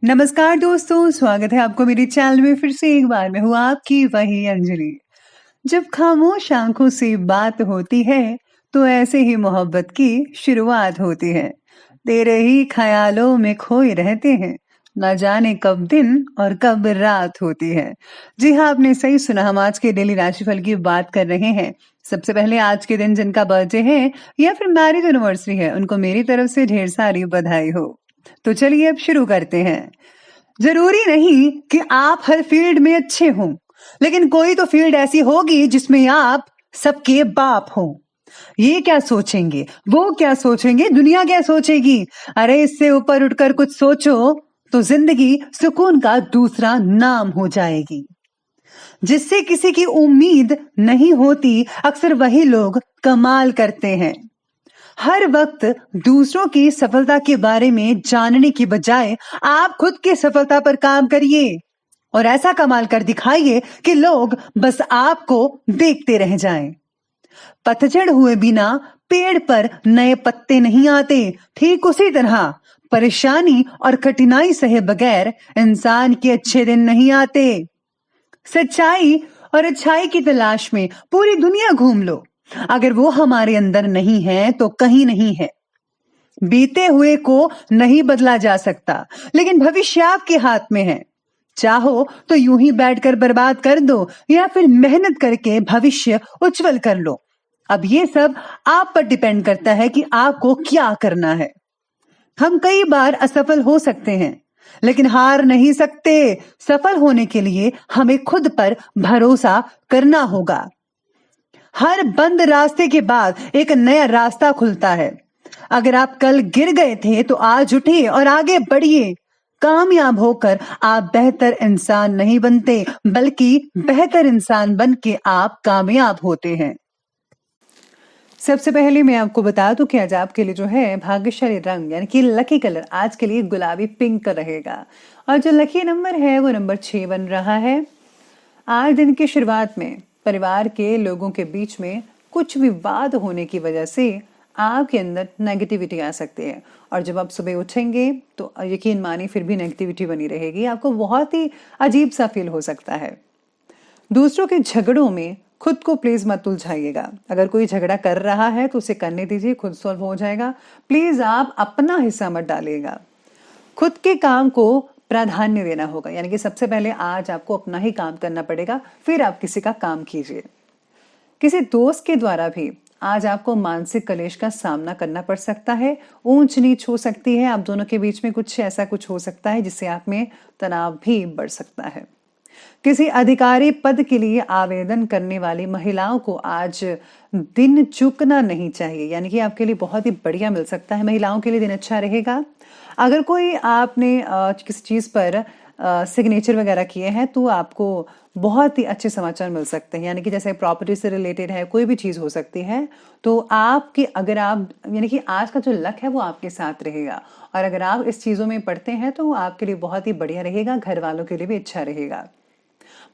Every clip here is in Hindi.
नमस्कार दोस्तों, स्वागत है आपको मेरे चैनल में फिर से एक बार। मैं हूँ आपकी वही अंजलि। जब खामोश आंखों से बात होती है तो ऐसे ही मोहब्बत की शुरुआत होती है। तेरे ही ख्यालों में खोए रहते हैं, ना जाने कब दिन और कब रात होती है। जी हाँ, आपने सही सुना। हम आज के डेली राशिफल की बात कर रहे हैं। सबसे पहले आज के दिन जिनका बर्थडे है या फिर मैरिज एनिवर्सरी है, उनको मेरी तरफ से ढेर सारी बधाई हो। तो चलिए अब शुरू करते हैं। जरूरी नहीं कि आप हर फील्ड में अच्छे हों, लेकिन कोई तो फील्ड ऐसी होगी जिसमें आप सबके बाप हो। ये क्या सोचेंगे, वो क्या सोचेंगे, दुनिया क्या सोचेगी? अरे इससे ऊपर उठकर कुछ सोचो तो जिंदगी सुकून का दूसरा नाम हो जाएगी। जिससे किसी की उम्मीद नहीं होती, अक्सर वही लोग कमाल करते हैं। हर वक्त दूसरों की सफलता के बारे में जानने की बजाय आप खुद की सफलता पर काम करिए और ऐसा कमाल कर दिखाइए कि लोग बस आपको देखते रह जाएं। पतझड़ हुए बिना पेड़ पर नए पत्ते नहीं आते। ठीक उसी तरह परेशानी और कठिनाई सहे बगैर इंसान के अच्छे दिन नहीं आते। सच्चाई और अच्छाई की तलाश में पूरी दुनिया घूम लो, अगर वो हमारे अंदर नहीं है तो कहीं नहीं है। बीते हुए को नहीं बदला जा सकता, लेकिन भविष्य आपके हाथ में है। चाहो तो यूं ही बैठकर बर्बाद कर दो या फिर मेहनत करके भविष्य उज्जवल कर लो। अब ये सब आप पर डिपेंड करता है कि आपको क्या करना है। हम कई बार असफल हो सकते हैं, लेकिन हार नहीं सकते। सफल होने के लिए हमें खुद पर भरोसा करना होगा। हर बंद रास्ते के बाद एक नया रास्ता खुलता है। अगर आप कल गिर गए थे तो आज उठिए और आगे बढ़िए। कामयाब होकर आप बेहतर इंसान नहीं बनते, बल्कि बेहतर इंसान बन के आप कामयाब होते हैं। सबसे पहले मैं आपको बता दूं कि आज आपके लिए जो है भाग्यशाली रंग यानी कि लकी कलर आज के लिए गुलाबी पिंक रहेगा और जो लकी नंबर है वो नंबर 6 बन रहा है। आज दिन की शुरुआत में परिवार के लोगों के बीच में कुछ विवाद होने की वजह से आपके अंदर नेगेटिविटी आ सकती है और जब आप सुबह उठेंगे तो यकीन मानिए फिर भी नेगेटिविटी बनी रहेगी। आपको बहुत ही अजीब सा फील हो सकता है। दूसरों के झगड़ों में खुद को प्लीज मत उलझाइएगा। अगर कोई झगड़ा कर रहा है तो उसे करने दीजिए, खुद सॉल्व हो जाएगा। प्लीज आप अपना हिस्सा मत डालिएगा। खुद के काम को प्राधान्य देना होगा, यानी कि सबसे पहले आज आपको अपना ही काम करना पड़ेगा, फिर आप किसी का काम कीजिए। किसी दोस्त के द्वारा भी आज आपको मानसिक कलेश का सामना करना पड़ सकता है। ऊंच नीच हो सकती है, आप दोनों के बीच में कुछ हो सकता है जिससे आप में तनाव भी बढ़ सकता है। किसी अधिकारी पद के लिए आवेदन करने वाली महिलाओं को आज दिन चूकना नहीं चाहिए, यानी कि आपके लिए बहुत ही बढ़िया मिल सकता है। महिलाओं के लिए दिन अच्छा रहेगा। अगर कोई आपने किसी चीज पर सिग्नेचर वगैरह किए हैं तो आपको बहुत ही अच्छे समाचार मिल सकते हैं, यानी कि जैसे प्रॉपर्टी से रिलेटेड है, कोई भी चीज हो सकती है। तो आपकी अगर आप यानी कि आज का जो लक है वो आपके साथ रहेगा और अगर आप इस चीजों में पढ़ते हैं तो आपके लिए बहुत ही बढ़िया रहेगा, घर वालों के लिए भी अच्छा रहेगा।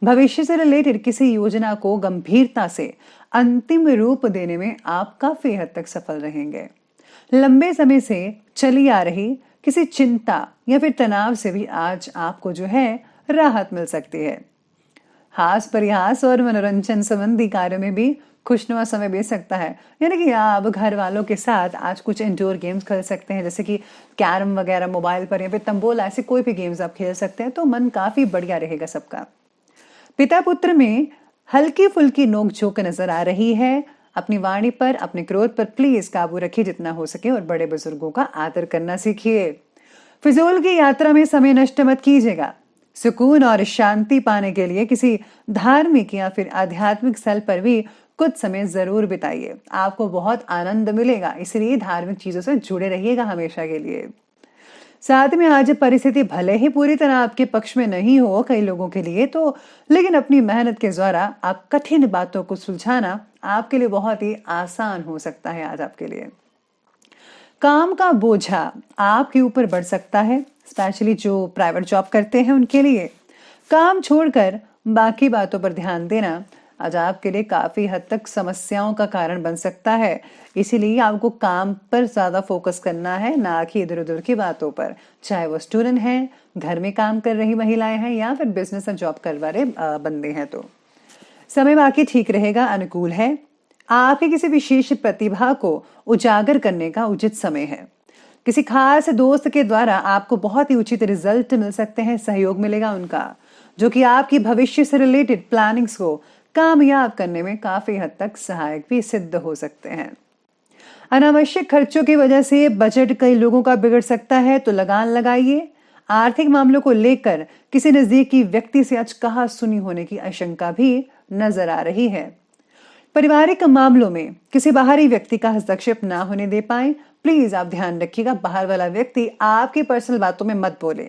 भविष्य से रिलेटेड किसी योजना को गंभीरता से अंतिम रूप देने में आप काफी हद तक सफल रहेंगे। लंबे समय से चली आ रही किसी चिंता या फिर तनाव से भी आज आपको जो है राहत मिल सकती है। हास परिहास और मनोरंजन संबंधी कार्यों में भी खुशनुमा समय बीत सकता है, यानी कि आप घर वालों के साथ आज कुछ इंडोर गेम्स खेल सकते हैं, जैसे कि कैरम वगैरह मोबाइल पर या फिर तंबोला, ऐसे कोई भी गेम्स आप खेल सकते हैं। तो मन काफी बढ़िया रहेगा सबका। पिता पुत्र में हल्की फुल्की नोकझोंक नजर आ रही है। अपनी वाणी पर, अपने क्रोध पर प्लीज काबू रखिए जितना हो सके और बड़े बुजुर्गों का आदर करना सीखिए। फिजूल की यात्रा में समय नष्ट मत कीजिएगा। सुकून और शांति पाने के लिए किसी धार्मिक या फिर आध्यात्मिक स्थल पर भी कुछ समय जरूर बिताइए, आपको बहुत आनंद मिलेगा। इसलिए धार्मिक चीजों से जुड़े रहिएगा हमेशा के लिए। साथ में आज परिस्थिति भले ही पूरी तरह आपके पक्ष में नहीं हो कई लोगों के लिए तो, लेकिन अपनी मेहनत के द्वारा आप कठिन बातों को सुलझाना आपके लिए बहुत ही आसान हो सकता है। आज आपके लिए काम का बोझा आपके ऊपर बढ़ सकता है, स्पेशली जो प्राइवेट जॉब करते हैं उनके लिए। काम छोड़कर बाकी बातों पर ध्यान देना आज आपके लिए काफी हद तक समस्याओं का कारण बन सकता है। इसीलिए आपको काम पर ज्यादा फोकस करना है, ना कि इधर उधर की बातों पर। चाहे वो स्टूडेंट हैं, घर में काम कर रही महिलाएं हैं, या फिर बिजनेस और जॉब कर रहे बंदे हैं। तो समय बाकी ठीक रहेगा, अनुकूल है। आपकी किसी विशेष प्रतिभा को उजागर करने का उचित समय है। किसी खास दोस्त के द्वारा आपको बहुत ही उचित रिजल्ट मिल सकते हैं, सहयोग मिलेगा उनका, जो कि आपकी भविष्य से रिलेटेड प्लानिंग्स को कामयाब करने में काफी हद तक सहायक भी सिद्ध हो सकते हैं। अनावश्यक खर्चों की वजह से बजट कई लोगों का बिगड़ सकता है, तो लगान लगाइए। आर्थिक मामलों को लेकर किसी नजदीकी व्यक्ति से आज कहा सुनी होने की आशंका भी नजर आ रही है। पारिवारिक मामलों में किसी बाहरी व्यक्ति का हस्तक्षेप ना होने दे पाए, प्लीज आप ध्यान रखिएगा, बाहर वाला व्यक्ति आपकी पर्सनल बातों में मत बोले।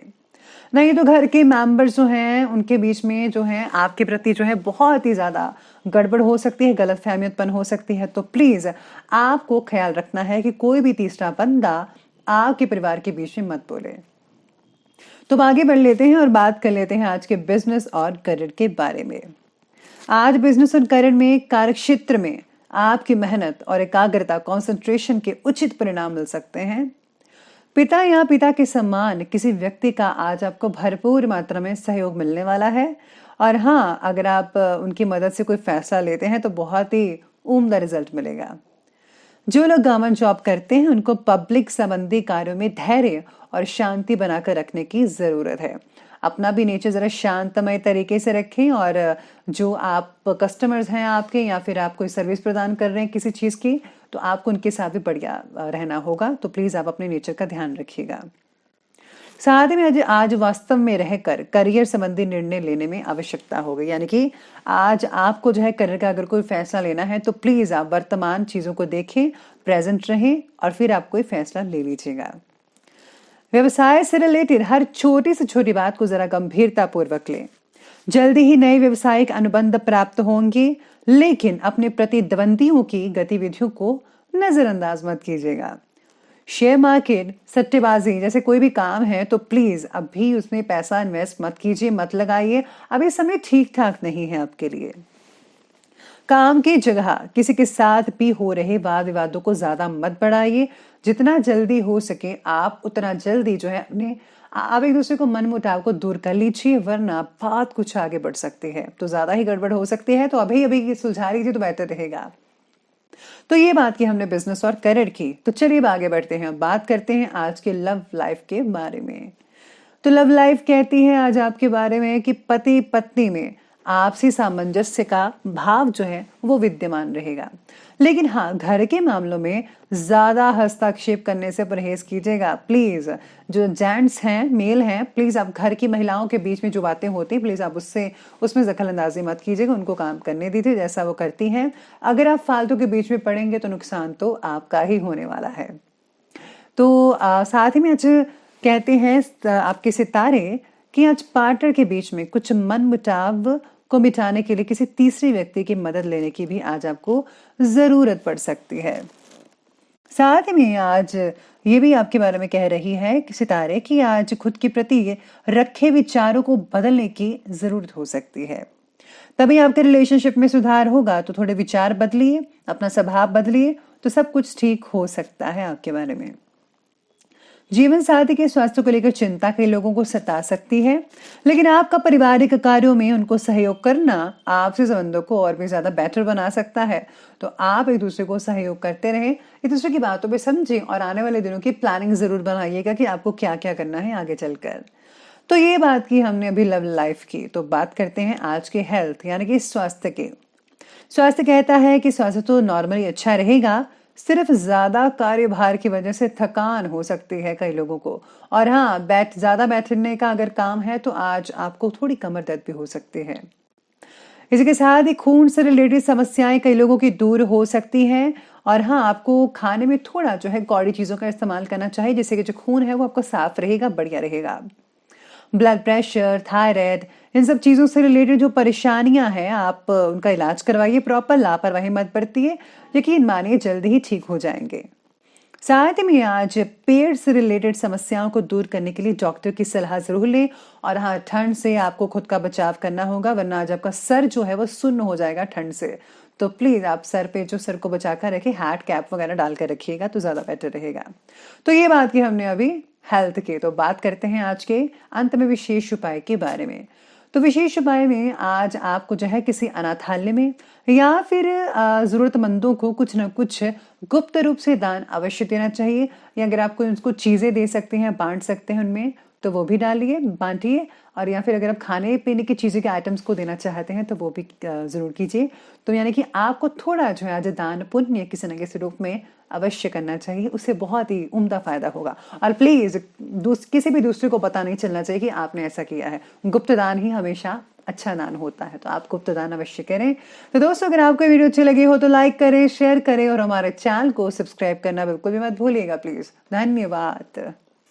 नहीं तो घर के मेंबर्स जो हैं उनके बीच में जो है आपके प्रति जो है बहुत ही ज्यादा गड़बड़ हो सकती है, गलतफहमी उत्पन्न हो सकती है। तो प्लीज आपको ख्याल रखना है कि कोई भी तीसरा बंदा आपके परिवार के बीच में मत बोले। तो आगे बढ़ लेते हैं और बात कर लेते हैं आज के बिजनेस और करियर के बारे में। आज बिजनेस और करियर में कार्य क्षेत्र में आपकी मेहनत और एकाग्रता, कंसंट्रेशन के उचित परिणाम मिल सकते हैं। पिता या पिता के समान किसी व्यक्ति का आज आपको भरपूर मात्रा में सहयोग मिलने वाला है। और हाँ, अगर आप उनकी मदद से कोई फैसला लेते हैं तो बहुत ही उम्दा रिजल्ट मिलेगा। जो लोग गवर्नमेंट जॉब करते हैं उनको पब्लिक संबंधी कार्यों में धैर्य और शांति बनाकर रखने की जरूरत है। अपना भी नेचर जरा शांतमय तरीके से रखें, और जो आप कस्टमर्स हैं आपके, या फिर आप कोई सर्विस प्रदान कर रहे हैं किसी चीज की, तो आपको उनके साथ भी बढ़िया रहना होगा। तो प्लीज आप अपने नेचर का ध्यान रखिएगा। साथ में आज वास्तव में रहकर करियर संबंधी निर्णय लेने में आवश्यकता होगी, यानी कि आज आपको जो है करियर का अगर कोई फैसला लेना है तो प्लीज आप वर्तमान चीजों को देखें, प्रेजेंट रहें, और फिर आप कोई फैसला ले लीजिएगा। व्यवसाय से रिलेटेड हर छोटी से छोटी बात को जरा गंभीरता पूर्वक लें। जल्दी ही नए व्यवसायिक अनुबंध प्राप्त होंगे, लेकिन अपने प्रतिद्वंदियों की गतिविधियों को नजरअंदाज मत कीजिएगा। शेयर मार्केट, सट्टेबाजी जैसे कोई भी काम है तो प्लीज अभी उसमें पैसा इन्वेस्ट मत कीजिए, मत लगाइए। अभी समय ठीक ठाक नहीं है आपके लिए। काम की जगह किसी के साथ भी हो रहे वाद विवादों को ज्यादा मत बढ़ाइए। जितना जल्दी हो सके आप उतना जल्दी जो है आप एक दूसरे को मनमुटाव को दूर कर लीजिए, वरना बात कुछ आगे बढ़ सकती है, तो ज्यादा ही गड़बड़ हो सकती है। तो अभी सुलझा लीजिए तो बेहतर रहेगा। तो ये बात की हमने बिजनेस और करियर की। तो चलिए आगे बढ़ते हैं, बात करते हैं आज के लव लाइफ के बारे में। तो लव लाइफ कहती है आज आपके बारे में कि पति पत्नी में आपसी सामंजस्य का भाव जो है वो विद्यमान रहेगा। लेकिन हाँ, घर के मामलों में ज्यादा हस्तक्षेप करने से परहेज कीजिएगा प्लीज। जो जेंट्स हैं, मेल हैं, प्लीज आप घर की महिलाओं के बीच में जो बातें होती हैं प्लीज आप उसमें दखल अंदाजी मत कीजिएगा, उनको काम करने दीजिए जैसा वो करती हैं। अगर आप फालतू के बीच में पड़ेंगे तो नुकसान तो आपका ही होने वाला है। तो साथ ही में आज कहते हैं आपके सितारे कि आज पार्टनर के बीच में कुछ मनमुटाव को मिटाने के लिए किसी तीसरे व्यक्ति की मदद लेने की भी आज आपको जरूरत पड़ सकती है। साथ ही में आज ये भी आपके बारे में कह रही है कि सितारे कि आज खुद के प्रति रखे विचारों को बदलने की जरूरत हो सकती है, तभी आपके रिलेशनशिप में सुधार होगा। तो थोड़े विचार बदलिए, अपना स्वभाव बदलिए, तो सब कुछ ठीक हो सकता है आपके बारे में। जीवन साथी के स्वास्थ्य को लेकर चिंता कई लोगों को सता सकती है, लेकिन आपका पारिवारिक कार्यों में उनको सहयोग करना आपसे संबंधों को और भी ज्यादा बेटर बना सकता है। तो आप एक दूसरे को सहयोग करते रहें, एक दूसरे की बातों पे समझें, और आने वाले दिनों की प्लानिंग जरूर बनाइएगा कि आपको क्या क्या करना है आगे चलकर। तो ये बात की हमने अभी लव लाइफ की। तो बात करते हैं आज के हेल्थ यानी कि स्वास्थ्य के। स्वास्थ्य कहता है कि स्वास्थ्य तो नॉर्मली अच्छा रहेगा, सिर्फ ज्यादा कार्यभार की वजह से थकान हो सकती है कई लोगों को। और हाँ, ज्यादा बैठने का अगर काम है तो आज आपको थोड़ी कमर दर्द भी हो सकती है। इसी के साथ ही खून से रिलेटेड समस्याएं कई लोगों की दूर हो सकती हैं। और हाँ, आपको खाने में थोड़ा जो है कौड़ी चीजों का इस्तेमाल करना चाहिए, जिससे कि जो खून है वो आपका साफ रहेगा, बढ़िया रहेगा। ब्लड प्रेशर, थायराइड, इन सब चीजों से रिलेटेड जो परेशानियां हैं आप उनका इलाज करवाइए प्रॉपर, लापरवाही मत बरतिए, यकीन मानिए जल्दी ही ठीक हो जाएंगे। साथ में आज पेट से रिलेटेड समस्याओं को दूर करने के लिए डॉक्टर की सलाह जरूर लें। और हाँ, ठंड से आपको खुद का बचाव करना होगा, वरना आज आपका सर जो है वो सुन्न हो जाएगा ठंड से। तो प्लीज आप सर पे जो सर को बचा कर रखें, हैट कैप वगैरह डाल कर रखिएगा तो ज्यादा बेटर रहेगा। तो ये बात की हमने अभी हेल्थ की, तो बात करते हैं आज के अंत में विशेष उपाय के बारे में। तो विशेष उपाय में आज आपको जो है किसी अनाथालय में या फिर जरूरतमंदों को कुछ न कुछ गुप्त रूप से दान अवश्य देना चाहिए। या अगर आपको उनको चीजें दे सकते हैं, बांट सकते हैं उनमें, तो वो भी डालिए, बांटिए। और या फिर अगर आप खाने पीने की चीजें के आइटम्स को देना चाहते हैं तो वो भी जरूर कीजिए। तो यानी कि आपको थोड़ा जो है आज दान पुण्य किसी न किसी रूप में अवश्य करना चाहिए, उससे बहुत ही उम्दा फायदा होगा। और प्लीज किसी भी दूसरे को पता नहीं चलना चाहिए कि आपने ऐसा किया है। गुप्त दान ही हमेशा अच्छा दान होता है, तो आप गुप्त दान अवश्य करें। तो दोस्तों, अगर आपको वीडियो अच्छी लगी हो तो लाइक करें, शेयर करें और हमारे चैनल को सब्सक्राइब करना बिल्कुल भी मत भूलिएगा प्लीज। धन्यवाद।